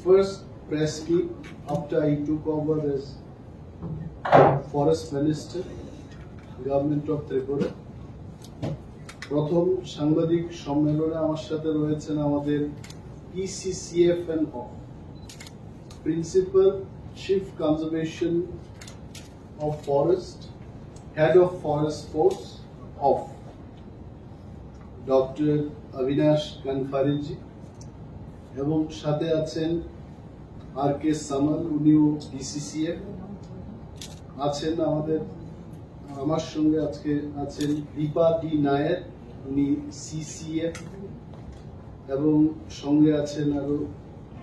first press meet after I took over as Forest Minister, Government of Tripura. প্রথম সাংবাদিক সম্মেলনে আমার সাথে রয়েছেন আমাদের PCCFNO, Principal Chief Conservation of Forest, Head of Forest Force of Dr. Avinash Kanfariji, এবং সাথে আছেন RK Samal, উনিও DCCF আছেন। আমার সঙ্গে আজকে আছেন দীপা ডি নায়ার, উনি CCF, এবং সঙ্গে আছেন আরো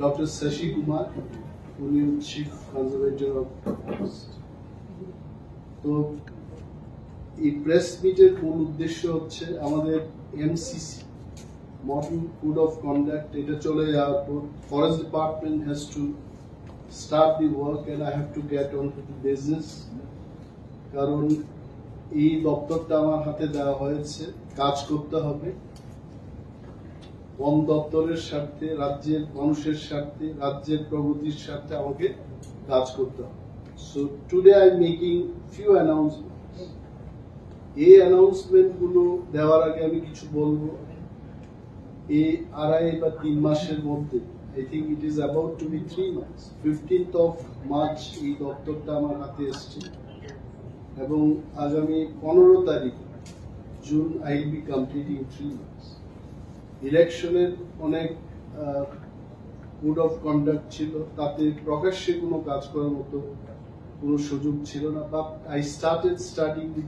ডক্টর শশী কুমার, উনি চিফ কনজারভেটর অফ ফরেস্ট। তো এই প্রেস মিটের মূল উদ্দেশ্য হচ্ছে আমাদের MCC, model code of conduct, এটা চলে যাওয়ার পর forest department has to start the work and I have to get on to the business. কারণ এই দপ্তরটা আমার হাতে দেওয়া হয়েছে, কাজ করতে হবে বন দপ্তরের স্বার্থে, রাজ্যের মানুষের স্বার্থে, রাজ্যের প্রগতির স্বার্থে আমাকে কাজ করতে হবে। So today I am making few announcements. এই অ্যানাউন্সমেন্ট গুলো দেওয়ার আগে আমি কিছু বলবো। এই 2.5 বা 3 মাসের মধ্যে, I think it is about to be 3 months, 15th of March এই দপ্তরটা আমার হাতে এসছে, এবং আগামী 15 তারিখ June I will be completing 3 months. ইলেকশনের অনেক কোড অফ কন্ডাক্ট ছিল, তাতে প্রকাশ্যে কোনো কাজ করার মতো কোনো সুযোগ ছিল না। বাট আই স্টার্টেড স্টাডিং দি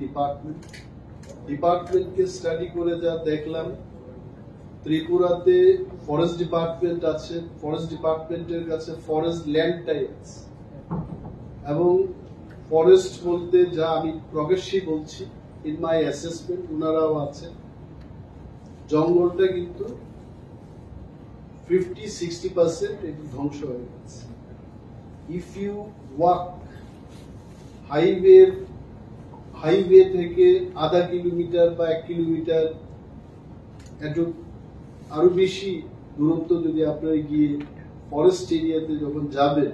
ডিপার্টমেন্টকে স্টাডি করে যা দেখলাম, ত্রিপুরাতে ফরেস্ট ডিপার্টমেন্ট আছে, ফরেস্ট ডিপার্টমেন্টের কাছে ফরেস্ট ল্যান্ডটাই আছে, এবং ফরেস্ট বলতে যা আমি প্রকাশ্যে বলছি, ইন মাই অ্যাসেসমেন্ট ওনারাও আছে, জঙ্গলটা কিন্তু 50-60% একটু ধ্বংস হয়ে গেছে। ইফ ইউ ওয়াক হাইওয়ে থেকে আধা কিলোমিটার বা 1 কিলোমিটার একটু আরো বেশি দূরত্ব যদি আপনারা গিয়ে ফরেস্ট এরিয়াতে যখন যাবেন,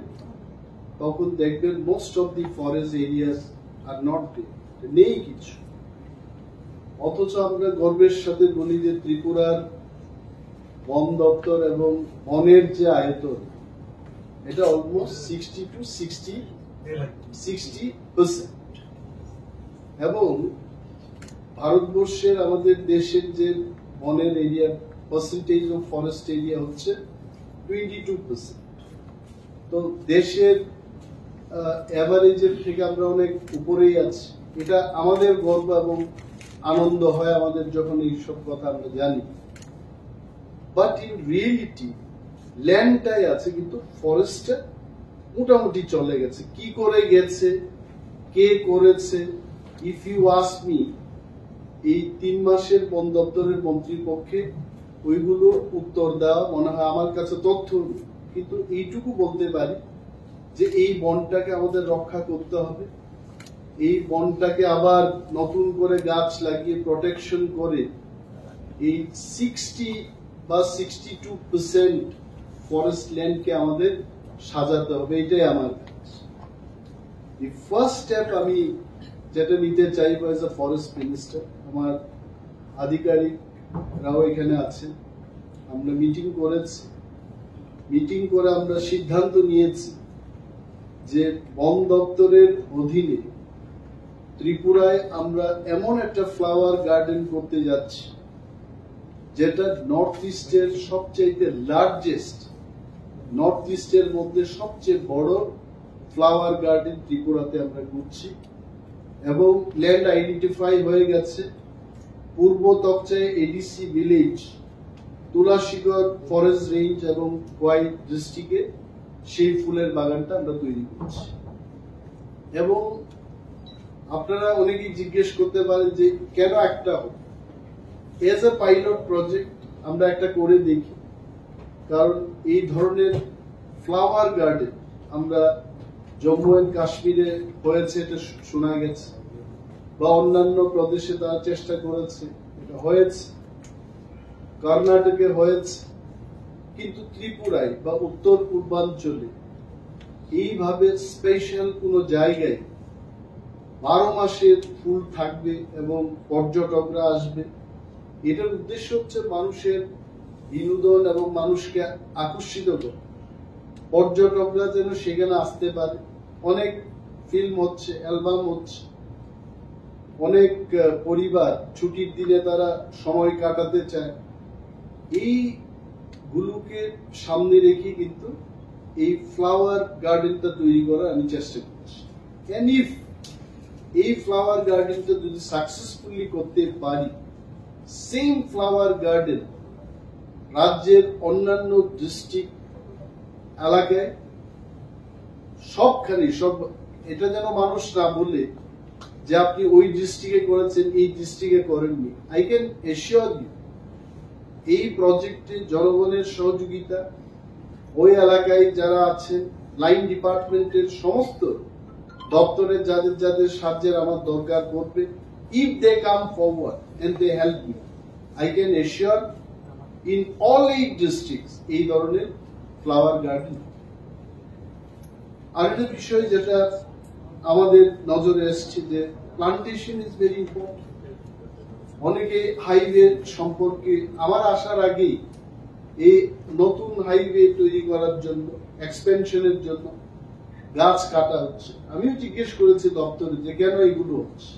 তখন দেখবেন most of the forest areas are not নেই কিছু। অথচ আমরা গর্বের সাথে বলি যে ত্রিপুরার বন দপ্তর এবং বনের যে আয়তন, এটা অলমোস্ট 60 to 60%, এবং ভারতবর্ষের আমাদের দেশের যে বনের area percentage of forest area হচ্ছে 22%। তো দেশের এভারেজের থেকে আমরা অনেক উপরেই আছি। এটা আমাদের গর্ব এবং আনন্দ হয় আমাদের যখন এইসব কথা আমরা জানি। বাট ইন রিয়েলিটি ল্যান্ডটাই আছে, কিন্তু ফরেস্টটা মোটামুটি চলে গেছে। কি করে গেছে, কে করেছে, ইফ ইউ আস্ক মি, এই 3 মাসের বন দপ্তরের মন্ত্রীর পক্ষে ওইগুলো উত্তর দেওয়া মনে হয় আমার কাছে তথ্য, কিন্তু এইটুকু বলতে পারি যে এই বনটাকে আমাদের রক্ষা করতে হবে। এই বনটাকে আবার নতুন করে গাছ লাগিয়ে প্রোটেকশন করে এই 60 বা 62% ফরেস্ট ল্যান্ডকে আমাদের সাজাতে হবে। এটাই আমার কাজ। দি ফার্স্ট স্টেপ আমি যেটা নিতে চাইবো এজ এ ফরেস্ট মিনিস্টার, আমার আধিকারিকরাও এখানে আছে, আমরা মিটিং করেছি, মিটিং করে আমরা সিদ্ধান্ত নিয়েছি যে বন দপ্তরের অধীনে ত্রিপুরায় আমরা এমন একটা ফ্লাওয়ার গার্ডেন করতে যাচ্ছি যেটা নর্থ ইস্টের সবচেয়ে লার্জেস্ট, নর্থ ইস্টের মধ্যে সবচেয়ে বড় ফ্লাওয়ার গার্ডেন ত্রিপুরাতে আমরা করছি, এবং ল্যান্ড আইডেন্টিফাই হয়ে গেছে। পূর্ব তকচায় এডিসি ভিলেজ, তুলাশিগড় ফরেস্ট রেঞ্জ এবং কোয়াই ডিস্ট্রিক্টে সেই ফুলের বাগানটা আমরা তৈরি করছি। এবং আপনারা অনেকেই জিজ্ঞেস করতে পারেন যে কেন একটা হবে, এজ এ পাইলট প্রজেক্ট আমরা একটা করে দেখি। কারণ এই ধরনের ফ্লাওয়ার গার্ডেন আমরা জম্মু এন্ড কাশ্মীরে হয়েছে এটা শোনা গেছে, বা অন্যান্য প্রদেশে তারা চেষ্টা করেছে, এটা হয়েছে, কর্ণাটকে হয়েছে, কিন্তু ত্রিপুরায় বা উত্তর পূর্বাঞ্চলে এইভাবে স্পেশাল কোনো জায়গায় 12 মাসে ফুল থাকবে এবং পর্যটকরা আসবে, এটার উদ্দেশ্য হচ্ছে মানুষের বিনোদন এবং মানুষকে আকর্ষিত করে, পর্যটকরা যেন সেখানে আসতে পারে। অনেক ফিল্ম হচ্ছে, অ্যালবাম হচ্ছে, অনেক পরিবার ছুটির দিনে তারা সময় কাটাতে চায়। এইগুলোকে সামনে রেখে কিন্তু এই ফ্লাওয়ার গার্ডেনটা তৈরি করার আমি চেষ্টা করছি। এই ফ্লাওয়ার গার্ডেনটা যদি সাকসেসফুলি করতে পারি, সেম ফ্লাওয়ার গার্ডেন রাজ্যের অন্যান্য ডিস্ট্রিক্ট এলাকায় সবখানে এটা যেন মানুষ না বলে যে আপনি ওই ডিস্ট্রিক্টে করেছেন, এই ডিস্ট্রিক্টে করেননি। আই ক্যান এশিওর ইউ, এই প্রজেক্টে জনগণের সহযোগিতা, ওই এলাকায় যারা আছেন, লাইন ডিপার্টমেন্টের সমস্ত দপ্তরের যাদের যাদের সাহায্যের আমার দরকার পড়বে, if they come forward and they help me, I can assure in all 8 districts এই ধরনের ফ্লাওয়ার গার্ডেন। আরেকটা বিষয় যেটা আমাদের নজরে এসছে যে প্লান্টেশন ইজ ভেরি ইম্পর্টেন্ট। অনেকে হাইওয়ে সম্পর্কে, আমার আসার আগেই এই নতুন হাইওয়ে তৈরি করার জন্য, এক্সপেনশনের জন্য গাছ কাটা হচ্ছে। আমিও জিজ্ঞেস করেছি দপ্তরে যে কেন এগুলো হচ্ছে।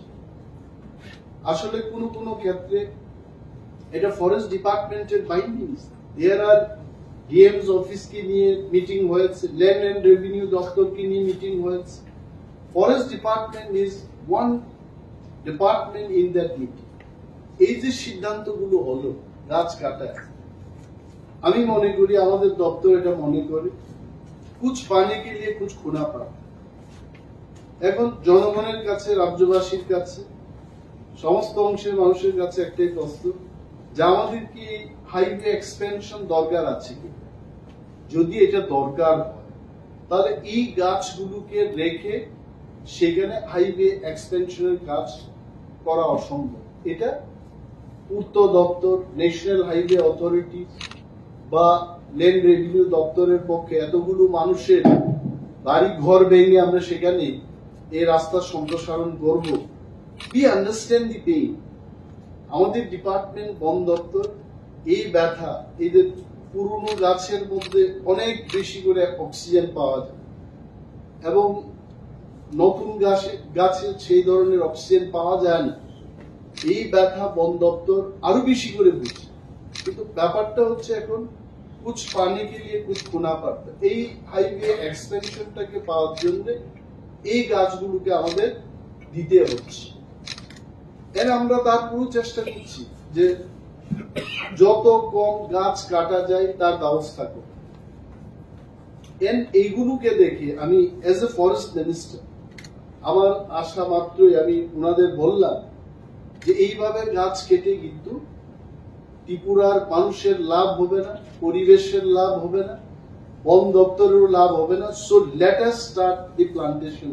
আসলে কোন কোন ক্ষেত্রে এটা ফরেস্ট ডিপার্টমেন্টের বাইন্ডিংস। দেয়ার আর ডিএমস অফিসকে নিয়ে মিটিং হয়েছে, ল্যান্ড এন্ড রেভিনিউ দপ্তরকে নিয়ে মিটিং হয়েছে। Forest department is one department in that meeting. এই যে সিদ্ধান্তগুলো হলো গাছ কাটায়, আমি মনে করি আমাদের দপ্তর এটা মনে করে কুছ পানে কে লিয়ে কুছ খোনা পড়া। এখন জনগণের কাছে, রাজ্যবাসীর কাছে, সমস্ত অংশের মানুষের কাছে একটাই প্রশ্ন যে আমাদের কি হাইওয়ে এক্সপেনশন দরকার আছে কি? যদি এটা দরকার হয় তাহলে এই গাছগুলোকে রেখে সেখানে হাইওয়ে এক্সপেনশনের কাজ করা অসম্ভব। এটা পূর্ত দপ্তর, ন্যাশনাল হাইওয়ে অথরিটি বা ল্যান্ড রেভিনিউ দপ্তরের পক্ষে এতগুলো মানুষের বাড়ি ঘর ভেঙে আমরা সেখানে এই রাস্তার সম্প্রসারণ করব। We understand the pain. আমাদের ডিপার্টমেন্ট, বন দপ্তর এই ব্যথা, এই যে পুরনো গাছের মধ্যে অনেক বেশি করে অক্সিজেন পাওয়া যায় এবং নতুন গাছে সেই ধরনের অক্সিজেন পাওয়া যায় না, এই ব্যথা বন দপ্তর আরো বেশি করে বুঝে। কিন্তু ব্যাপারটা হচ্ছে এখন কুছ পানি কে লিয়ে কুছ খোনা পড়তা। এই হাইওয়ে এক্সপেনশনটাকে পাওয়ার জন্য এই গাছগুলোকে আমাদের দিতে হচ্ছে। এর আমরা তার পুরো চেষ্টা করছি যে যত কম গাছ কাটা যায় তার ব্যবস্থা করব। এইগুলোকে দেখে আমি এজ এ ফরেস্ট মিনিস্টার, আমার আশা মাত্রই আমি ওনাদের বললাম যে এইভাবে গাছ কেটে কিন্তু ত্রিপুরার মানুষের লাভ হবে না, পরিবেশের লাভ হবে না, বন দপ্তরেরও লাভ হবে না। সো লেট আস স্টার্ট দি প্লান্টেশন।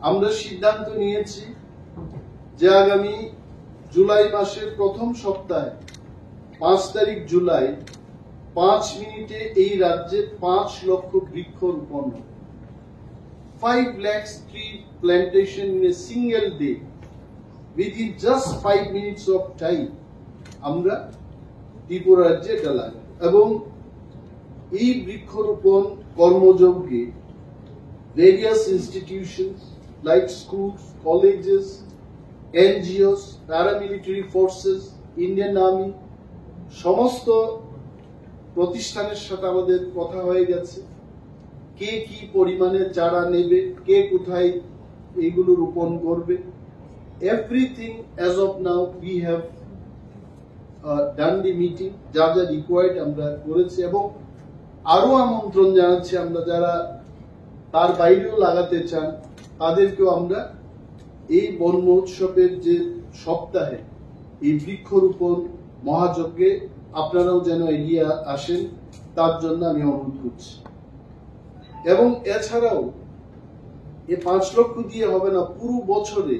আমরা সিদ্ধান্ত নিয়েছি যে আগামী জুলাই মাসের প্রথম সপ্তাহে 5 তারিখ জুলাই 5 মিনিটে এই রাজ্যে 5 লক্ষ বৃক্ষ রোপণ হবে। 5 lakh tree plantation in a single day within just 5 minutes of time আমরা ত্রিপুরা রাজ্যে এটা লাগাবো। এবং এই বৃক্ষরোপণ কর্মযজ্ঞে various institutions like schools, colleges, NGOs, paramilitary forces, Indian Army, সমস্ত প্রতিষ্ঠানের সাথে আমাদের কথা হয়ে গেছে। কে কি পরিমাণে চারা নেবে, কে কোথায় এইগুলো রোপণ করবে, everything as of now we have done the meeting, যা যা রিকোয়ার্ড আমরা করেছি এবং আরো আমন্ত্রণ জানাচ্ছি আমরা যারা তার বাইরেও লাগাতে চান তাদেরকেও আমরা এই বন মহোৎসবের যে সপ্তাহে এই বৃক্ষরোপণ মহাযজ্ঞে আপনারাও যেন এগিয়ে আসেন তার জন্য আমি অনুরোধ করছি। এবং এছাড়াও এই 5 লক্ষ দিয়ে হবে না, পুরো বছরে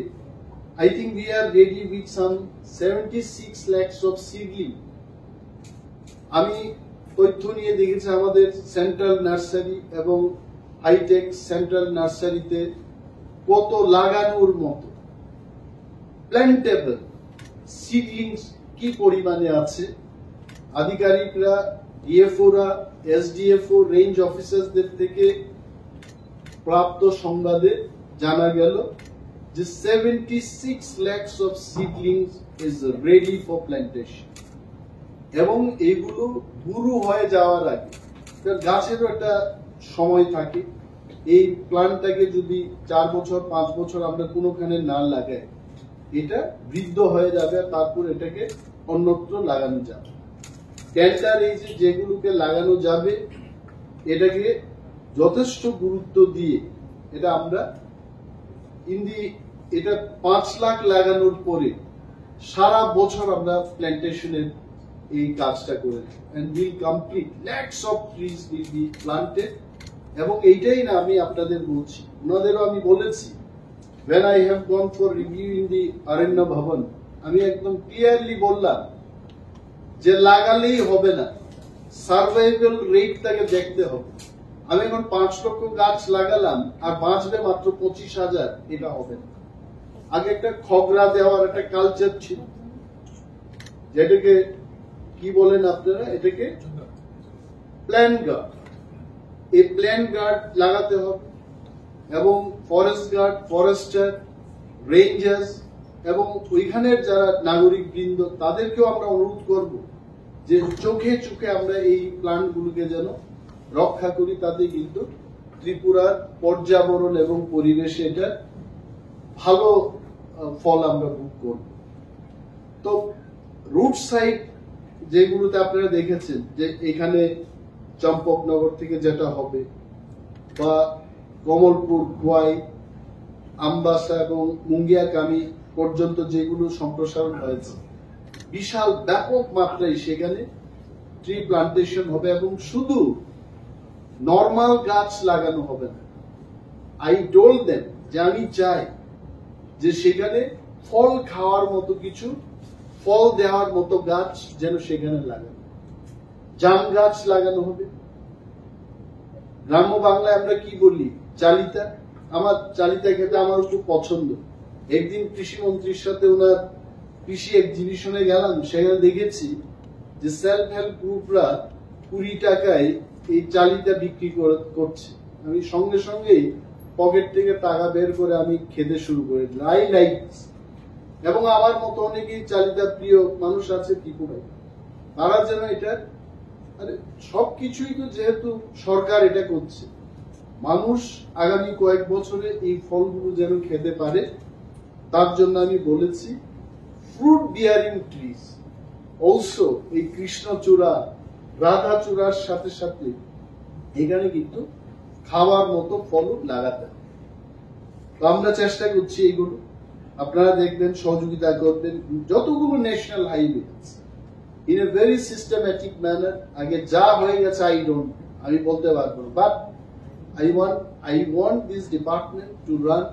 I think we are ready with some 76 lakhs of seedling. আমি তথ্য নিয়ে দেখেছে আমাদের সেন্ট্রাল নার্সারি এবং হাইটেক সেন্ট্রাল নার্সারিতে কত লাগানোর মতো প্ল্যান্টেবল সিডলিংস কি পরিমাণে আছে। আধিকারিকরা, ডিএফওরা, এসডিএফও, রেঞ্জ অফিসারদের থেকে প্রাপ্ত সংবাদে জানা গেল যে 76 lakhs of seedlings is ready for plantation, এবং এগুলো গুরু হয়ে যাওয়ার আগে, গাছেরও একটা সময় থাকে, এই প্ল্যান্টটাকে যদি 4 বছর 5 বছর আমরা কোনোখানে না লাগাই এটা বৃদ্ধ হয়ে যাবে, তারপর এটাকে অন্যত্র লাগানো যাবে। টেন্ডার এই যেগুলোকে লাগানো যাবে এটাকে যথেষ্ট গুরুত্ব দিয়ে এটা আমরা এটা 5 লাখ লাগানোর পরে সারা বছর আমরা প্ল্যান্টেশনের এই কাজটা করেছি, and will complete lakhs of trees will be planted। এবং এইটাই না, আমি আপনাদের বলছি, ওনাদেরও আমি বলেছি, when I have gone for review in the অরণ্য ভবন, আমি একদম ক্লিয়ারলি বললাম যে লাগালেই হবে না, সার্ভাইভাল রেটটাকে দেখতে হবে। আমি এখন 5 লক্ষ গাছ লাগালাম আর বাঁচবে মাত্র 25,000, এটা হবে না। আগে একটা খগড়া দেওয়ার একটা কালচার ছিল, যেটাকে কি বলেন আপনারা, এটাকে প্ল্যান গার্ড। এই প্ল্যান গার্ড লাগাতে হবে, এবং ফরেস্ট গার্ড, ফরেস্টার, রেঞ্জার্স এবং ওইখানের যারা নাগরিক বৃন্দ তাদেরকেও আমরা অনুরোধ করব যে চোখে চোখে আমরা এই প্ল্যান্টগুলোকে যেন রক্ষা করি, তাতে কিন্তু ত্রিপুরার পর্যাবরণ এবং পরিবেশে এটা ভালো ফল আমরা ভোগ করব। তো রুট সাইড যেগুলোতে আপনারা দেখেছেন যে এখানে চম্পকনগর থেকে যেটা হবে, বা কমলপুর, খোয়াই, আমবাসা এবং মুঙ্গিয়াকামি পর্যন্ত যেগুলো সম্প্রসারণ হয়েছে, বিশাল ব্যাপক মাত্রায় সেখানে ট্রি প্লান্টেশন হবে, এবং শুধু নর্মাল গাছ লাগানো হবে না। আই টোল্ড দেম যে আমি চাই যে সেখানে ফল খাওয়ার মতো কিছু, ফল দেওয়ার মতো গাছ যেন সেখানে লাগানো, জাম গাছ লাগানো হবে। গ্রাম্য বাংলায় আমরা কি বলি, চালিতা। আমার চালিতা খেতে আমার খুব পছন্দ। একদিন কৃষি মন্ত্রীর সাথে ওনার কৃষি এক্সিবিশনে গেলাম, সেখানে দেখেছি যে সেলফ হেল্প গ্রুপরা 20 টাকায় এই চালিতা বিক্রি করছে। আমি সঙ্গে সঙ্গেই পকেট থেকে টাকা বের করে আমি খেতে শুরু করে দিলাম। আই লাইক, এবং আমার মতো অনেকেই চালিতা প্রিয় মানুষ আছে ত্রিপুরায়, তারা যেন এটা, সবকিছুই তো যেহেতু সরকার এটা করছে, মানুষ আগামী কয়েক বছরে এই ফলগুলো যেন খেতে পারে, তার জন্য আমি বলেছি ফ্রুট বিয়ারিং ট্রিজ অলসো, এই কৃষ্ণচূড়া, রাধাচূড়ার সাথে সাথে এখানে কিন্তু খাওয়ার মতো ফল লাগাতে হবে। তো আমরা চেষ্টা করছি এইগুলো, আপনারা দেখবেন, সহযোগিতা করবেন। যতগুলো ন্যাশনাল হাইওয়ে আছে, in a very systematic manner, আগে যা হয়ে গেছে আমি বলতে পারবো না, but I want this department to run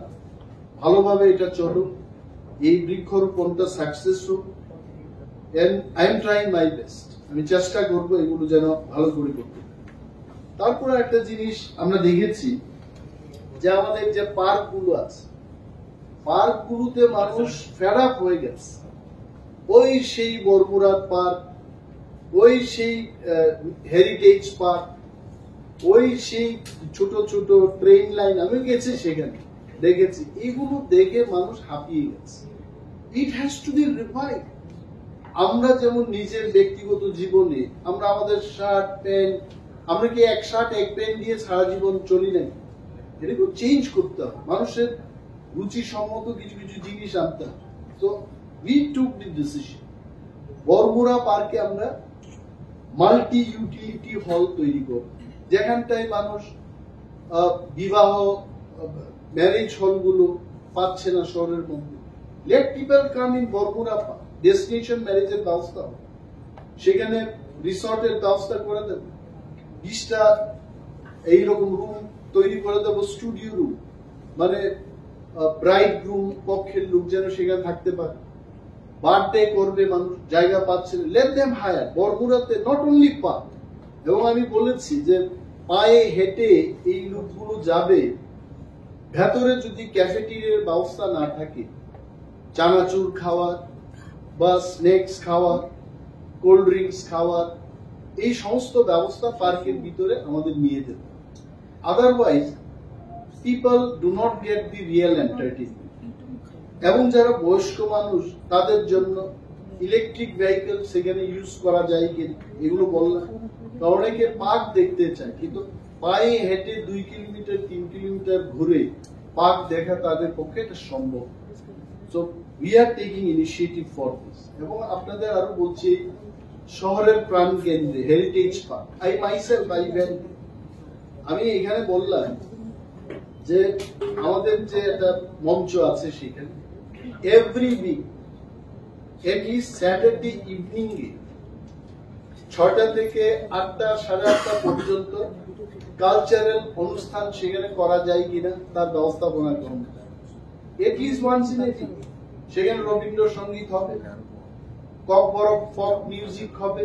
ভালোভাবে, এটা চলুক, এই বৃক্ষরোপণটা সাকসেস হোক, and I am trying my best, আমি চেষ্টা করবো এগুলো যেন ভালো করে করতে। তারপর একটা জিনিস আমরা দেখেছি যে আমাদের যে পার্কগুলো আছে, পার্কগুলোতে মানুষ ফেড আপ হয়ে গেছে। ওই সেই বরমুরাদ পার্ক, ওই সেই হেরিটেজ পার্ক, ওই সেই ছোট ছোট ট্রেন লাইন, আমি গেছি সেখানে দেখেছি, এগুলো দেখে মানুষ হাঁপিয়ে গেছে। It has to be revive. আমরা যেমন নিজের ব্যক্তিগত জীবনে আমরা আমাদের শার্ট প্যান্ট, আমরা কি এক শার্ট এক প্যান্ট দিয়ে সারা জীবন চলি না? এটাকে চেঞ্জ করতে হবে, মানুষের রুচি সম্মত কিছু কিছু জিনিস আনতে হবে। তো we took the decision, Baramura পার্কে আমরা মাল্টি ইউটিলিটি হল তৈরি করব, যেখানটায় মানুষ বিবাহ, ম্যারেজ হলগুলো পাচ্ছে না শহরের মধ্যে। Let people come in Baramura park, destination ম্যারেজের ব্যবস্থা হবে, সেখানে রিসর্টের ব্যবস্থা করে দেব, 20টা এইরকম রুম তৈরি করে দেবো, স্টুডিও রুম, মানে ব্রাইড রুম পক্ষের লোক যেন সেখানে থাকতে পারে। বার্থডে করবে মানুষ, জায়গা পাচ্ছে না, লেট দেম হায়ার। বরমুরাতে নট অনলি পার্ক, এবং আমি বলেছি যে পায়ে হেঁটে এই লোকগুলো যাবে, ভেতরে যদি ক্যাফেটেরিয়ার ব্যবস্থা না থাকে, চানাচুর খাওয়ার বা স্ন্যাক্স খাওয়ার, কোল্ড ড্রিঙ্কস খাওয়ার, এই সমস্ত ব্যবস্থা পার্কের ভিতরে আমাদের নিয়ে যেতে। Otherwise people do not get the real entertainment. এবং যারা বয়স্ক মানুষ তাদের জন্য ইলেকট্রিক ভেহিকল সেখানে ইউজ করা যায় কিনা এগুলো বললাম। অনেকে পার্ক দেখতে চায়, কিন্তু পায়ে হেঁটে 2 কিলোমিটার 3 কিলোমিটার ঘুরে পার্ক দেখা তাদের পক্ষে এটা সম্ভব। So we are taking initiative for this. এবং আপনাদের আরো বলছি, শহরের প্রাণ কেন্দ্রে হেরিটেজ পার্ক, আই মাইসেলফ আমি এখানে বললাম যে আমাদের যে একটা মঞ্চ আছে সেখানে every week at least Saturday evening এ 6টা থেকে 8টা 8:30 পর্যন্ত কালচারাল অনুষ্ঠান সেখানে করা যায় কিনা তার ব্যবস্থাপনা করুন। At least once in a week সেখানে রবীন্দ্রসঙ্গীত হবে, ফোক মিউজিক হবে,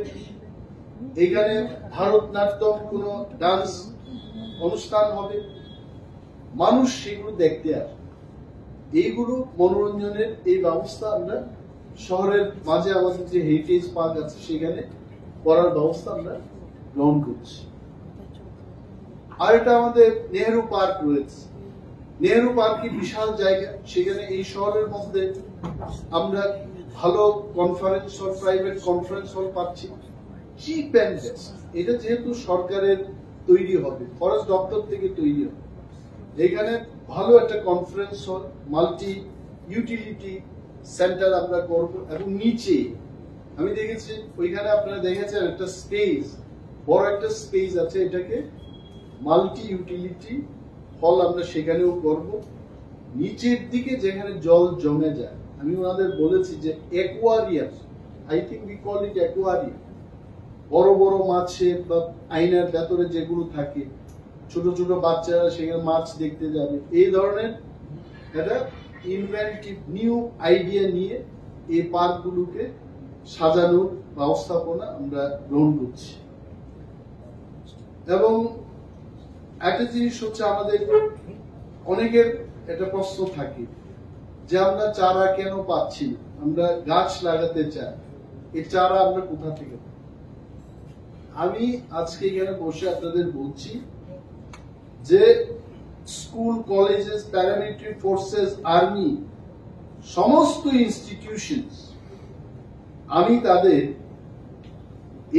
এখানে ভারতনাট্যম কোন ডান্স অনুষ্ঠান হবে, মানুষ সেগুলো দেখতে আসে। এইগুলো মনোরঞ্জনের এই ব্যবস্থা আমরা শহরের মাঝে আমাদের যে হেরিটেজ পার্ক আছে সেখানে করার ব্যবস্থা আমরা গ্রহণ করছি। আর এটা আমাদের নেহেরু পার্ক রয়েছে। নেহেরু পার্কে বিশাল জায়গা, সেখানে এই শহরের মধ্যে আমরা ভালো conference hall, private conference hall পাচ্ছি, চিপ অ্যান্ড বেস্ট। এটা যেহেতু সরকারের তৈরি হবে, ফরেস্ট দপ্তর থেকে তৈরি হবে, এখানে ভালো একটা conference hall, multi utility centre আমরা করব। এবং নিচে আমি দেখেছি ওইখানে আপনারা দেখেছেন একটা স্পেস, বড় একটা স্পেস আছে, এটাকে মাল্টি ইউটিলিটি হল আমরা সেখানেও করব। নিচের দিকে যেখানে জল জমে যায়, আমি ওনাদের বলেছি যে aquarium, I think we call it aquarium, বড় বড় মাছের বা আয়নার ভেতরে যেগুলো থাকে, ছোট ছোট বাচ্চারা সেখানে মাছ দেখতে যাবে, এই ধরনের একটা ইনভেন্টিভ নিউ আইডিয়া নিয়ে এই পার্কগুলোকে সাজানোর ব্যবস্থাপনা আমরা গ্রহণ করছি। এবং একটা জিনিস হচ্ছে, আমাদের অনেকের একটা প্রশ্ন থাকে যে আমরা চারা কেন পাচ্ছি না, আমরা গাছ লাগাতে চাই, এই চারা আমরা কোথা থেকে পাই? আমি আজকে এখানে বসে আপনাদের বলছি যে school, colleges, paramilitary forces, army, সমস্ত ইনস্টিটিউশনস, আমি তাদের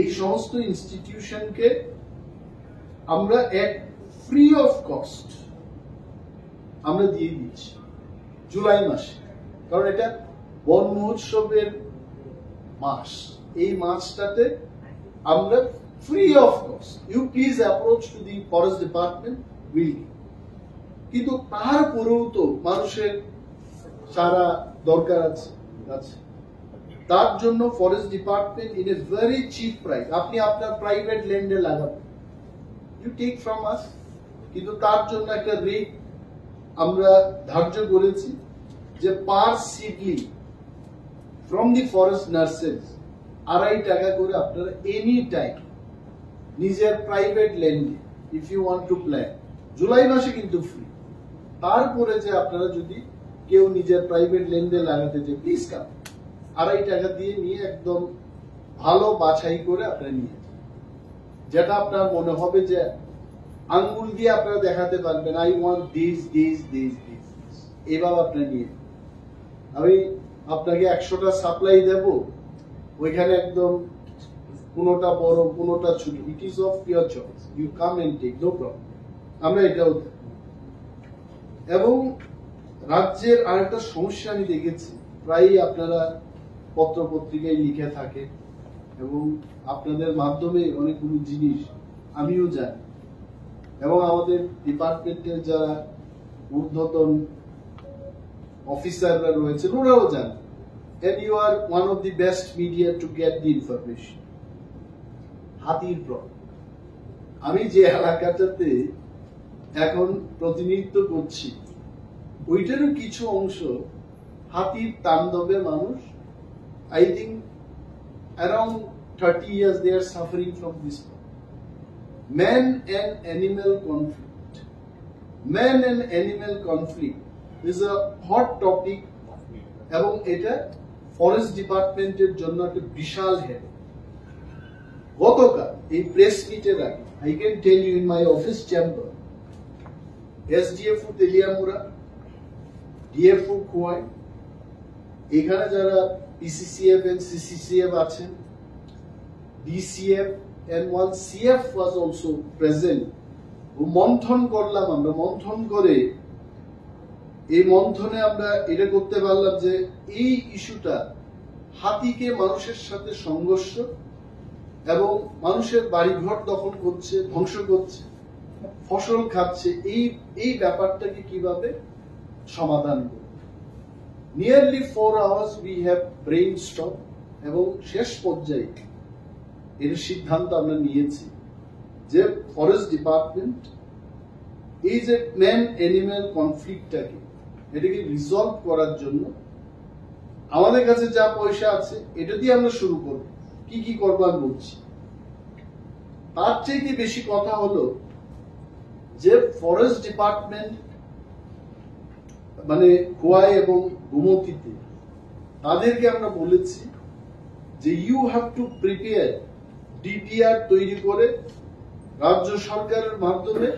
এই সমস্ত ইনস্টিটিউশনকে আমরা এক ফ্রি অফ কস্ট আমরা দিয়ে দিচ্ছি জুলাই মাসে। কারণ এটা বন মহোৎসবের মাস, এই মাসটাতে আমরা free of cost, you please approach to the forest department, will. কিন্তু তারপরেও তো মানুষের চারা দরকার আছে, তার জন্য forest department in a very cheap price, আপনি আপনার প্রাইভেট ল্যান্ডে লাগাবেন, ইউ টেক ফ্রম আস, কিন্তু তার জন্য একটা রেট আমরা ধার্য করেছি যে পার সিডলি ফ্রম দি ফরেস্ট নার্সারিজ 2.5 টাকা করে আপনারা এনি টাইম নিজের প্রাইভেট ল্যান্ডে if you want to plan, জুলাই মাসে কিন্তু ফ্রি। তারপরে যে আপনারা যদি কেউ নিজের প্রাইভেট ল্যান্ডে লাগাতে চান, প্লিজ কাম, 2.5 টাকা দিয়ে নিয়ে একদম ভালো বাছাই করে আপনারা নিয়ে, যেটা আপনার মনে হবে যে আঙ্গুল দিয়ে আপনারা দেখাতে পারবেন I want this this this this, এভাবে আপনারা নিয়ে। আমি আপনাকে 100টা সাপ্লাই দেব, ওইখানে একদম কোনটা বড় কোনটা ছোট, it is of your choice, you come and take, no problem. আমরা এটাও দেব। এবং রাজ্যের আরেকটা সমস্যা আমি দেখেছি, প্রায়ই আপনারা পত্র পত্রিকায় লিখে থাকে এবং আপনাদের মাধ্যমে অনেকগুলো জিনিস আমিও জানি, এবং আমাদের ডিপার্টমেন্টের যারা ঊর্ধ্বতন অফিসাররা রয়েছে ওরাও জানে, and you are one of the best media to get the information. হাতির প্রবলেম, আমি যে এলাকাটাতে এখন প্রতিনিধিত্ব করছি ওইটারও কিছু অংশ হাতির তাণ্ডবে মানুষ, I think around 30 years they are suffering from this problem. Man and animal conflict. Man and animal conflict is a hot topic এবং এটা ফরেস্ট ডিপার্টমেন্টের জন্য একটা বিশাল হেড। গতকাল এই প্রেস মিটের আগে I can tell you in my office chamber SDFO Teliamura, DFO Khowai, এখানে যারা পিসিসিএফ এন্ড সিসিসিএফ আছেন, DCF and one CF was also present. মন্থন করলাম আমরা, মন্থন করে এই মন্থনে আমরা এটা করতে পারলাম যে এই ইস্যুটা হাতিকে মানুষের সাথে সংঘর্ষ এবং মানুষের বাড়িঘর দখল করছে, ধ্বংস করছে, ফসল খাচ্ছে, এই ব্যাপারটাকে কিভাবে সমাধান করবে। Nearly 4 hours we have brainstorm এবং শেষ পর্যায়ে এর সিদ্ধান্ত আমরা নিয়েছি যে ফরেস্ট ডিপার্টমেন্ট এই যে ম্যান অ্যানিম্যাল কনফ্লিক্টটাকে এটাকে রিজলভ করার জন্য আমাদের কাছে যা পয়সা আছে এটা দিয়ে আমরা শুরু করব। কি কি করবো আমি বলছি। তার থেকে বেশি কথা হলো যে ফরেস্ট ডিপার্টমেন্ট মানে খোয়াই এবং গোমতীতে তাদেরকে আমরা বলেছি যে you have to prepare DPR তৈরি করে রাজ্য সরকারের মাধ্যমে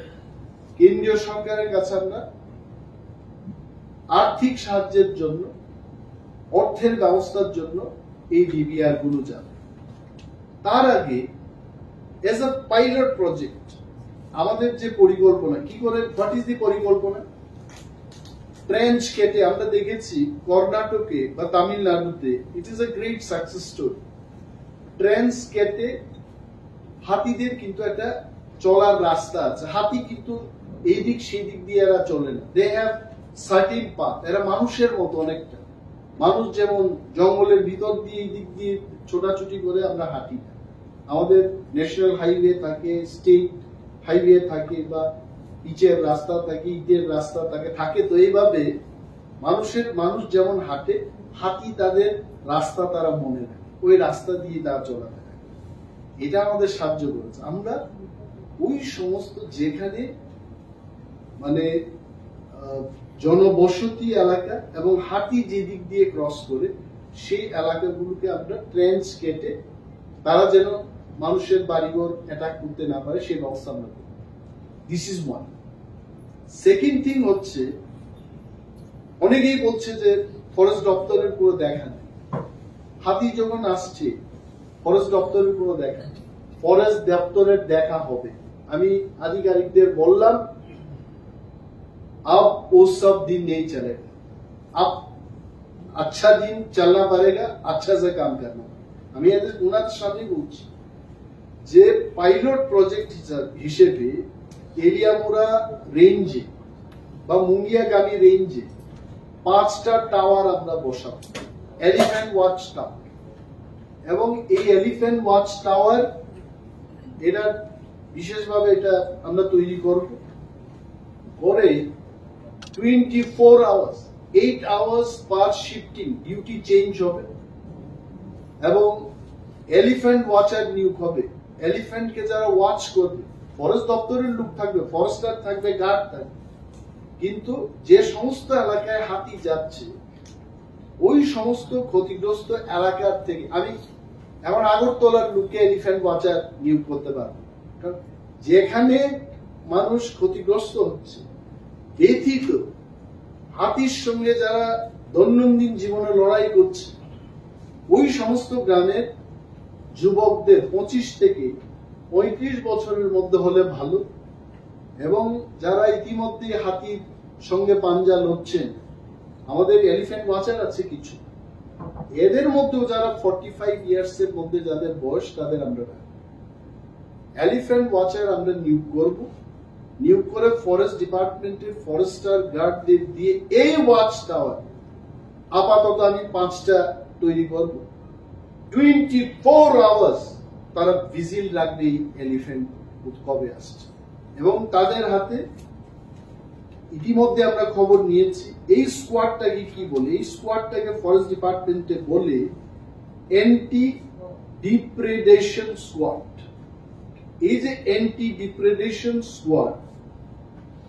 কেন্দ্রীয় সরকারের কাছে আমরা আর্থিক সাহায্যের জন্য, অর্থের ব্যবস্থার জন্য এই ডিপিআর গুলো যাবে। তার আগে এজ আ পাইলট প্রজেক্ট আমাদের যে পরিকল্পনা কি করে, হোয়াট ইজ দি পরিকল্পনা, ট্রেঞ্চ কেটে আমরা দেখেছি কর্ণাটকে বা তামিলনাড়ুতে it is a great success story. Trench কেটে হাতিদের কিন্তু একটা চলার রাস্তা আছে, হাতি কিন্তু এই দিক সেই দিক দিয়ে এরা চলে না, দে হ্যাভ সার্টিন পাথ, এরা মানুষের মতো অনেকটা, মানুষ যেমন জঙ্গলের ভিতর দিয়ে এই দিক দিয়ে ছোটাছুটি করে আমরা হাঁটি, আমাদের ন্যাশনাল হাইওয়ে থাকে, স্টেট হাইওয়ে থাকে বা পিচের রাস্তা থাকে, ইটের রাস্তা থাকে, তো এইভাবে মানুষ যেমন হাঁটে, হাতি তাদের রাস্তা তারা মনে রাখে, ওই রাস্তা দিয়ে তারা চলাফেরা। এটা আমাদের সাহায্য করেছে। আমরা ওই সমস্ত যেখানে মানে জনবসতি এলাকা এবং হাতি যে দিক দিয়ে ক্রস করে সেই এলাকাগুলোকে আমরা ট্রেঞ্চ কেটে তারা যেন মানুষের বাড়িঘর অ্যাটাক করতে না পারে সেই ব্যবস্থা আমরা করি। This is one. Second thing হচ্ছে, অনেকেই বলছে যে ফরেস্ট দপ্তরের পুরো দেখা নেই, হাতি যখন আসছে ফরেস্ট দপ্তরের পুরো দেখা নেই, ফরেস্ট দপ্তরের দেখা হবে। আমি আধিকারিকদের বললাম अब वो सब दिन नहीं चलेगा, अब अच्छा दिन चलना पड़ेगा, अच्छा से काम करना। আমি এদের উনার সামনে বলছি যে পাইলট প্রজেক্ট হিসেবে তেলিয়ামুড়া রেঞ্জে বা মুঙ্গিয়াগামী রেঞ্জে 5টা টাওয়ার আমরা বসাবো, এলিফ্যান্ট ওয়াচ টাওয়ার। এবং এই এলিফ্যান্ট ওয়াচ টাওয়ার এটা বিশেষভাবে এটা আমরা তৈরি করব, করে 24 hours 8 hours পার শিফটিং ডিউটি চেঞ্জ হবে এবং এলিফ্যান্ট ওয়াচার নিয়োগ হবে। এলিফ্যান্টকে যারা ওয়াচ করবে, ফরেস্ট দপ্তরের লোক থাকবে, ফরেস্টার থাকবে, গার্ড থাকবে, কিন্তু যে সমস্ত এলাকায় হাতি যাচ্ছে ওই সমস্ত ক্ষতিগ্রস্ত এলাকার থেকে আমি এখন আগরতলার লোককে এলিফ্যান্ট ওয়াচার নিয়োগ করতে পারবো, কারণ যেখানে মানুষ ক্ষতিগ্রস্ত হচ্ছে ব্যথিত, হাতির সঙ্গে যারা দৈনন্দিন জীবনে লড়াই করছে, ওই সমস্ত গ্রামের যুবকদের 25 থেকে 35 বছরের মধ্যে হলে ভালো, এবং যারা ইতিমধ্যে হাতির সঙ্গে পাঞ্জা লড়ছেন, আমাদের এলিফ্যান্ট ওয়াচার আছে কিছু, এদের মধ্যেও যারা 45 ইয়ার্স এর মধ্যে যাদের বয়স, তাদের আমরা এলিফ্যান্ট ওয়াচার আমরা নিয়োগ করব। নিয়োগ করে ফরেস্ট ডিপার্টমেন্টের ফরেস্টার গার্ডদের দিয়ে এই ওয়াচ টাওয়ার আপাতত আমি 5টা তৈরি করব। 24 hours তারা ভিজিল রাখবে এলিফ্যান্ট কবে আসছে, এবং তাদের হাতে ইতিমধ্যে আমরা খবর নিয়েছি এই স্কোয়াডটাকে কি বলে, এই স্কোয়াডটাকে ফরেস্ট ডিপার্টমেন্টে বলে অ্যান্টি ডিপ্রেডেশন স্কোয়াড। এই যে অ্যান্টি ডিপ্রেডেশন স্কোয়াড,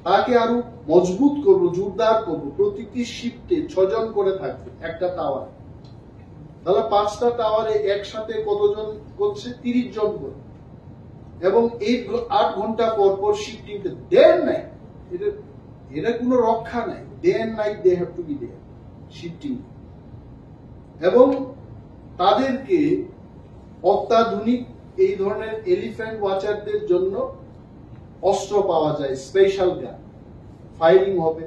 তাকে আরো মজবুত করব, জোরদার করব। প্রতিটি শিফটে 6 জন করে থাকবে একটা টাওয়ার। তাহলে 5টা টাওয়ারে একসাথে কতজন করছে? 30 জন করে। এবং 8 ঘন্টা পর পর শিফটিং, ডে এন্ড নাইট, এটা কোনো রক্ষা নাই। Day and night they have to be there shifting. এবং তাদেরকে অত্যাধুনিক এই ধরনের এলিফ্যান্ট ওয়াচারদের জন্য অস্ত্র পাওয়া যায়, স্পেশাল গান, ফায়ারিং হবে,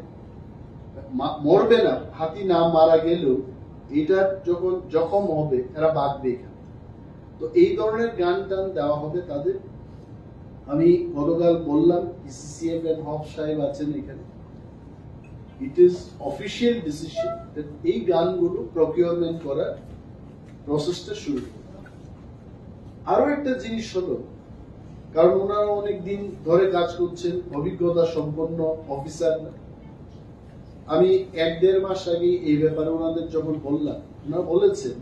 মরবে না। হাতি না মারা গেলেও এটা যখন জখম হবে এরা বাঁচবে এখানে। তো এই ধরনের গান টান দেওয়া হবে তাদের। আমি গতকাল বললাম, ইসিসিএফ এর হক সাহেব আছেন এখানে, ইট ইজ অফিসিয়াল ডিসিশন এই গানগুলো প্রকিউরমেন্ট করার প্রসেসটা শুরু করবে। আরো একটা জিনিস হলো, কারণ ওনারা অনেকদিন ধরে কাজ করছেন, অভিজ্ঞতা সম্পন্ন অফিসার। আমি 1-1.5 মাস আগে এই ব্যাপারে ওনাদের যখন বললাম, ওনারা বলেছেন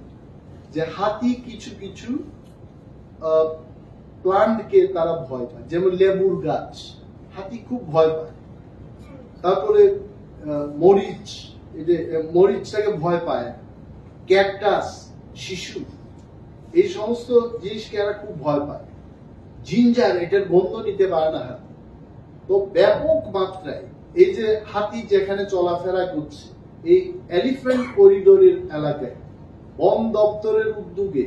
যে হাতি কিছু কিছু প্লান্টকে তারা ভয় পায়, যেমন লেবুর গাছ হাতি খুব ভয় পায়। তারপরে মরিচ, মরিচটাকে ভয় পায়। ক্যাকটাস, শিশু, এই সমস্ত জিনিসকে এরা খুব ভয় পায়। জিঞ্জার, এটার গন্ধ নিতে পারে না হাতি। তো ব্যাপক মাত্রায় এই যে হাতি যেখানে চলাফেরা করছে এই এলিফ্যান্ট করিডোরের এলাকায়, বন দপ্তরের উদ্যোগে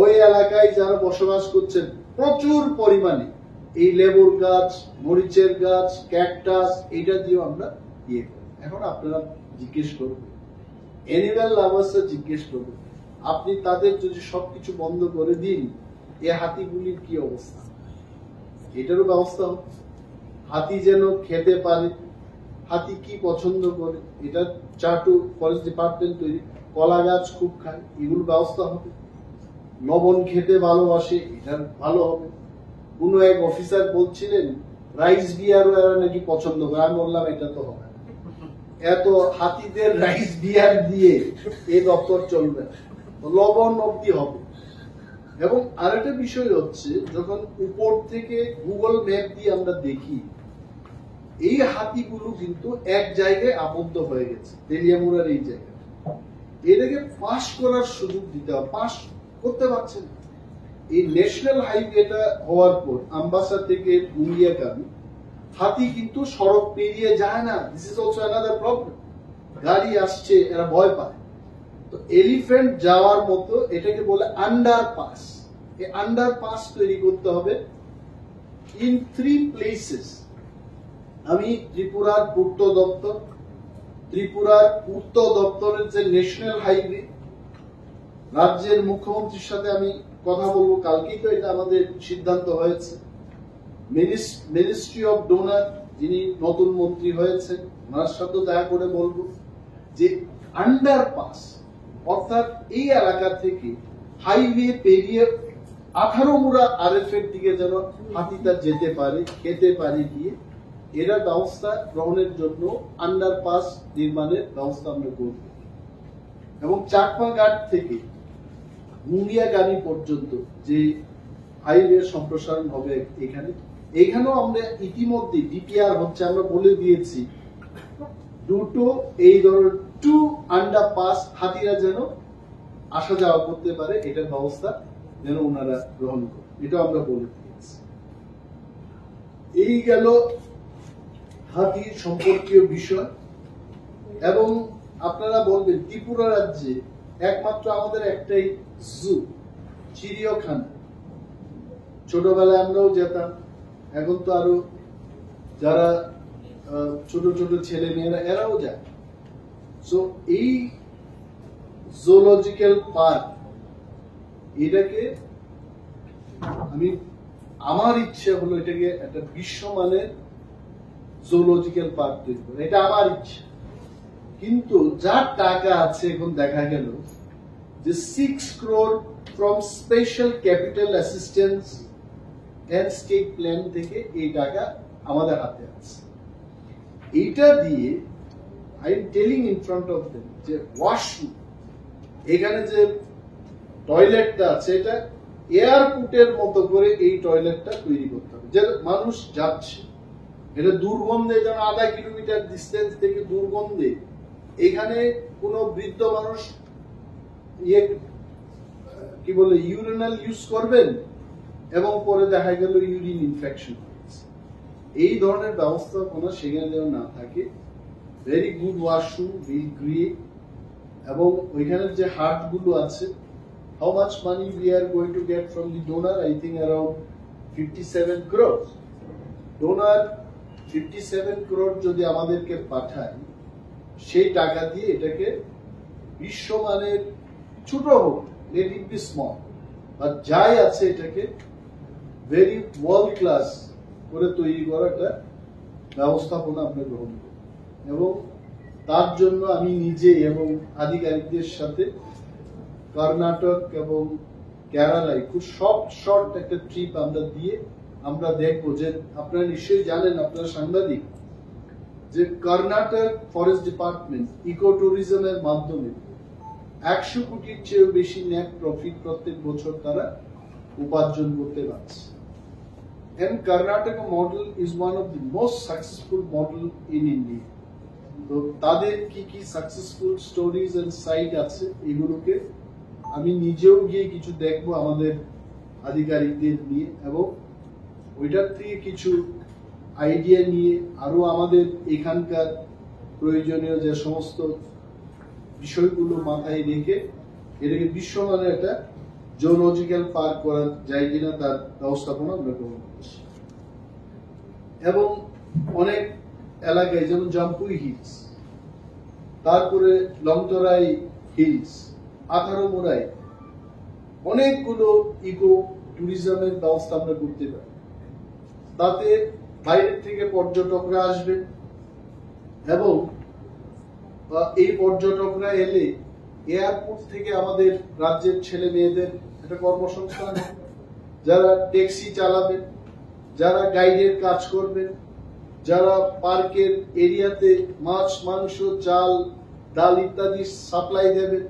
ওই এলাকায় যারা বসবাস করছেন প্রচুর পরিমাণে এই লেবুর গাছ, মরিচের গাছ, ক্যাকটাস, এটা দিয়ে আমরা ইয়ে করি। এখন আপনারা জিজ্ঞেস করবেন, অ্যানিমাল লাভার্সরা জিজ্ঞেস করবেন, আপনি তাদের যদি সবকিছু বন্ধ করে দিন, এই হাতিগুলির কি অবস্থা? এটারও ব্যবস্থা হবে। হাতি যেন খেতে পারে, হাতি কি পছন্দ করে, এটা চাটু ফরেস্ট ডিপার্টমেন্ট তৈরি। কলা গাছ খুব খায়, এগুলো ব্যবস্থা হবে। লবণ খেতে ভালোবাসে, এটা ভালো হবে। কোন এক অফিসার বলছিলেন রাইস বিয়ারও এরা নাকি পছন্দ করে। আমি বললাম এটা তো হবে, এত হাতিদের রাইস বিয়ার দিয়ে এই দপ্তর চলবে, লবণ অব্দি হবে। এবং আরেকটা বিষয় হচ্ছে, যখন উপর থেকে গুগল ম্যাপ দিয়ে আমরা দেখি, এই হাতিগুলো কিন্তু এক জায়গায় আবদ্ধ হয়ে গেছে, তেলিয়ামুড়ার এই জায়গায়। এটাকে পাস করার সুযোগ দিতে হবে, পাস করতে পারছে না। এই ন্যাশনাল হাইওয়েটা হওয়ার পর আমবাসা থেকে গুলিয়াগামী হাতি কিন্তু সড়ক পেরিয়ে যায় না। This is also another problem. গাড়ি আসছে, এরা ভয় পায়। তো এলিফ্যান্ট যাওয়ার মতো এটাকে বলে আন্ডারপাস। এই আন্ডারপাস তৈরি করতে হবে ইন 3 প্লেসেস। আমি ত্রিপুরার পূর্ত দপ্তরের যে ন্যাশনাল হাইওয়ে, রাজ্যের মুখ্যমন্ত্রীর সাথে আমি কথা বলবো, কালকেই তো এটা আমাদের সিদ্ধান্ত হয়েছে। মিনিস্ট্রি অফ ডোনার, যিনি নতুন মন্ত্রী হয়েছেন, ওনার সাথে দেখা করে বলবো যে আন্ডারপাস, অর্থাৎ এই এলাকা থেকে হাইওয়ে পেরিয়ে 18 মুড়া আরএফ এর দিকে যেন হাতিটা যেতে পারে, খেতে পারে গিয়ে, এরা ব্যবস্থা গ্রহণের জন্য আন্ডারপাস নির্মাণের ব্যবস্থা আমরা করব। এবং চাকমা ঘাট থেকে মুঙ্গিয়াগামী পর্যন্ত যে হাইওয়ে সম্প্রসারণ হবে এখানেও আমরা ইতিমধ্যে ডিপিআর হচ্ছে, আমরা বলে দিয়েছি দুটো এই ধরনের 2 আন্ডারপাস হাতিরা যেন আসা যাওয়া করতে পারে, এটার ব্যবস্থা যেন ওনারা গ্রহণ করে, এটা আমরা বলে দিয়েছি। এই গেল হাতির সম্পর্কীয় বিষয়। এবং আপনারা বলবেন ত্রিপুরা রাজ্যে একমাত্র আমাদের একটাই জু, চিড়িয়াখানা। ছোটবেলায় আমরাও যেতাম, এখন তো আরো যারা ছোট ছোট ছেলে মেয়েরা এরাও যায়। সো এই জুলজিক্যাল পার্ক, এটাকে আমার ইচ্ছে হলো এটাকে একটা বিশ্বমানের জুলজিক্যাল পার্ক তৈরি করা, এটা আমার ইচ্ছে। কিন্তু যার টাকা আছে, এখন দেখা গেল যে 6 crore from special capital assistance and state plan থেকে এই টাকা আমাদের হাতে আছে। এইটা দিয়ে I am telling in front of them যে ওয়াশরুম, এখানে যে টয়লেটটা আছে, এটা এয়ারপোর্টের মতো করে এই টয়লেটটা তৈরি করতে হবে, যে মানুষ যাচ্ছে, এটা দুর্গন্ধে যেন আধা কিলোমিটার ডিস্টেন্স থেকে দুর্গন্ধে, এখানে কোনো বৃদ্ধ মানুষ কি বলে ইউরিনাল ইউজ করবেন এবং পরে দেখা গেল ইউরিন ইনফেকশন হয়েছে, এই ধরনের ব্যবস্থাপনা সেখানে যেন না থাকে। Very good washroom will create, এবং ওইখানের যে হাট গুলো আছে, how much money we are going to get from the donor? I think around 57 crores. Donor 57 crore যদি আমাদেরকে পাঠায়, সেই টাকা দিয়ে এটাকে বিশ্বমানের, ছোট হোক, let it be small, আর যাই আছে এটাকে ভেরি ওয়ার্ল্ড ক্লাস করে তৈরি করা একটা ব্যবস্থাপনা আমরা গ্রহণ করি। এবং তার জন্য আমি নিজে এবং আধিকারিকদের সাথে কর্ণাটক এবং কেরালায় খুব শর্ট একটা ট্রিপ আমরা দিয়ে আমরা দেখবো, যে আপনারা নিশ্চয়ই জানেন, আপনারা সাংবাদিক, যে কর্ণাটক ফরেস্ট ডিপার্টমেন্ট ইকো ট্যুরিজমের মাধ্যমে 100 কোটির চেয়েও বেশি নেট প্রফিট প্রত্যেক বছর তারা উপার্জন করতে পারছে। And Karnataka model is one of the most successful model in India. তো তাদের কি কি সাকসেসফুল স্টোরিজ এন্ড সাইট আছে, এগুলোকে আমি নিজেও গিয়ে কিছু দেখবো আমাদের আধিকারিকদের নিয়ে, এবং ওইটার থেকে কিছু আইডিয়া নিয়ে আরো আমাদের এখানকার প্রয়োজনীয় যে সমস্ত বিষয়গুলো মাথায় রেখে এটাকে বিশ্বমানের একটা জুলজিক্যাল পার্ক করা যায় কিনা তার ব্যবস্থাপনা আমরা গ্রহণ করছি। এবং অনেক এলাকায়, যেমন জাম্পুই হিলস, তারপরে লংতরাই হিলস, আখারোমোড়াই, অনেকগুলো ইকো ট্যুরিজমের ব্যবস্থা আমরা করতে পারি। তাতে বাইরে থেকে পর্যটকরা আসবেন, এবং এই পর্যটকরা এলে এয়ারপোর্ট থেকে আমাদের রাজ্যের ছেলে মেয়েদের একটা কর্মসংস্থান, যারা ট্যাক্সি চালাবেন, যারা গাইডের কাজ করবেন, যারা পার্কের এরিয়াতে মাছ, মাংস, চাল, ডাল ইত্যাদি সাপ্লাই দেবেন,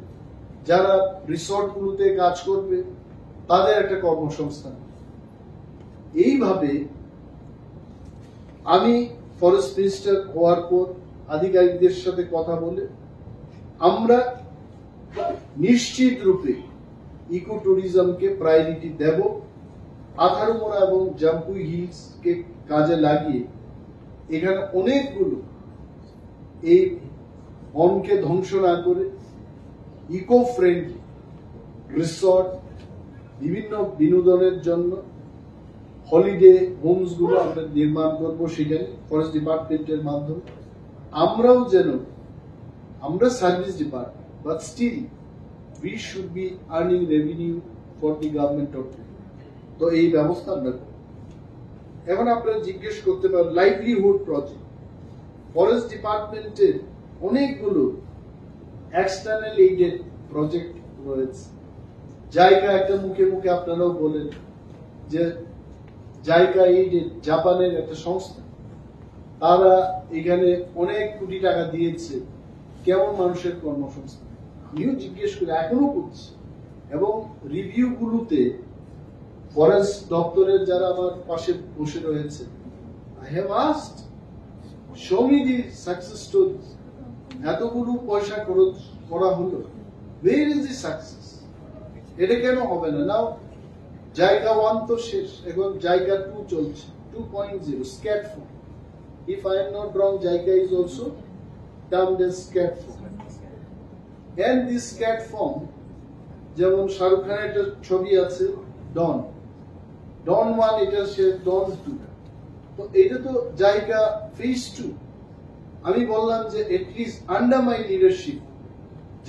যারা রিসর্ট গুলোতে কাজ করবে, তাদের একটা কর্মসংস্থান। এইভাবে আমি ফরেস্ট মিনিস্টার হওয়ার পর আধিকারিকদের সাথে কথা বলে আমরা নিশ্চিত রূপে ইকো ট্যুরিজমকে প্রায়োরিটি দেব। আখারোমোড়া এবং জাম্পুই হিলস কে কাজে লাগিয়ে এখানে অনেকগুলো এই বনকে ধ্বংস না করে ইকো ফ্রেন্ডলি রিসর্ট, বিভিন্ন বিনোদনের জন্য হলিডে হোমস গুলো আমরা নির্মাণ করবো সেখানে ফরেস্ট ডিপার্টমেন্টের মাধ্যমে। আমরাও যেন, আমরা service department, but still we should be earning revenue for the government of India. তো এই ব্যবস্থা আমরা করব। এখন আপনারা জিজ্ঞেস করতে পারেন, লাইভলিহুড প্রজেক্ট, ফরেস্ট ডিপার্টমেন্টের অনেকগুলো এক্সটার্নাল এইডেড প্রজেক্ট রয়েছে। জায়গা একটা মুখে মুখে আপনারাও বলেন যে জায়গা এইডেড জাপানের একটা সংস্থা, তারা এখানে অনেক কোটি টাকা দিয়েছে, কেমন মানুষের কর্মসংস্থান। আমিও জিজ্ঞেস করি, এখনো করছি, এবং রিভিউ গুলোতে ফরেস্ট দপ্তরের যারা আমার পাশে বসে রয়েছে, I have asked show me the success stories. এতগুলো পয়সা খরচ করা হলো, ওয়্যার ইজ দি সাকসেস? এটা কেন হবে না? নাও জায়গা 1 তো শেষ, এখন জায়গা 2 চলছে, 2.0 Scat form. If I am not wrong, JICA is also termed as scat form. And this scat form, যেমন শাহরুখ খানের একটা ছবি আছে ডন 1, এটা সে ডন 2, তো এটা তো জায়গা ফেজ 2। আমি বললাম যে এটলিস্ট আন্ডার মাই লিডারশিপ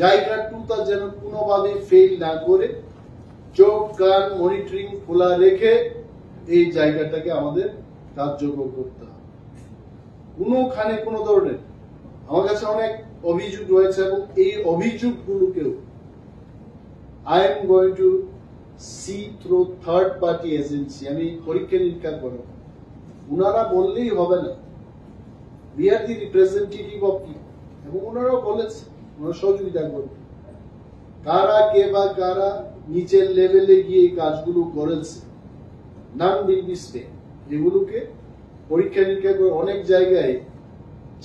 জায়গা 2 টা যেন কোনোভাবে ফেল না করে, চোখ কান মনিটরিং খোলা রেখে এই জায়গাটাকে আমাদের কার্যকর করতে হবে। কোনোখানে কোনো ধরনের, আমার কাছে অনেক অভিযোগ রয়েছে, এবং এই অভিযোগগুলোকেও I am going to see through third party agency, আমি পরীক্ষা নিরীক্ষা করব। ওনারা বললেই হবে না, we are the representative of people, এবং ওনারাও বলেছে ওনারা সহযোগিতা করবে। কারা কে বা কারা নিচের লেভেলে গিয়ে এই কাজগুলো করেছে, নান উইল বি স্পেন্ট। এগুলোকে পরীক্ষা নিরীক্ষা করে অনেক জায়গায়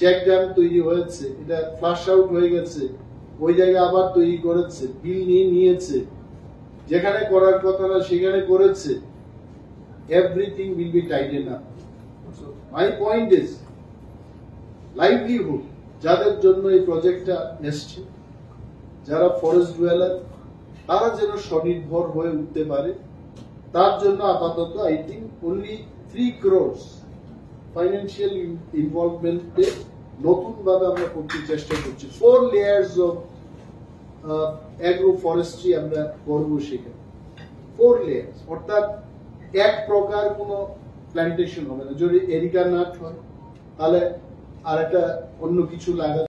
চেক ড্যাম তৈরি হয়েছে, এটা ফ্লাশ আউট হয়ে গেছে, ওই জায়গায় আবার তৈরি করেছে, বিল নিয়ে নিয়েছে, যেখানে করার কথা না সেখানে করেছে। Everything will be tighten up. My point is livelihood, যাদের জন্য এই প্রজেক্টটা এসছে, যারা ফরেস্ট ডুয়েলার, তারা যেন স্বনির্ভর হয়ে উঠতে পারে, তার জন্য আপাতত I think only 3 crores financial ইনভলভমেন্টে নতুন ভাবে আমরা করতে চেষ্টা করছি। 4 layers অফ অ্যাগ্রো ফরেস্ট্রি আমরা করবো সেখানে। 4 layers, অর্থাৎ এক প্রকার কোনো প্ল্যান্টেশন হবে না। যদি এরিকা নাট হয় তাহলে আর একটা অন্য কিছু লাগা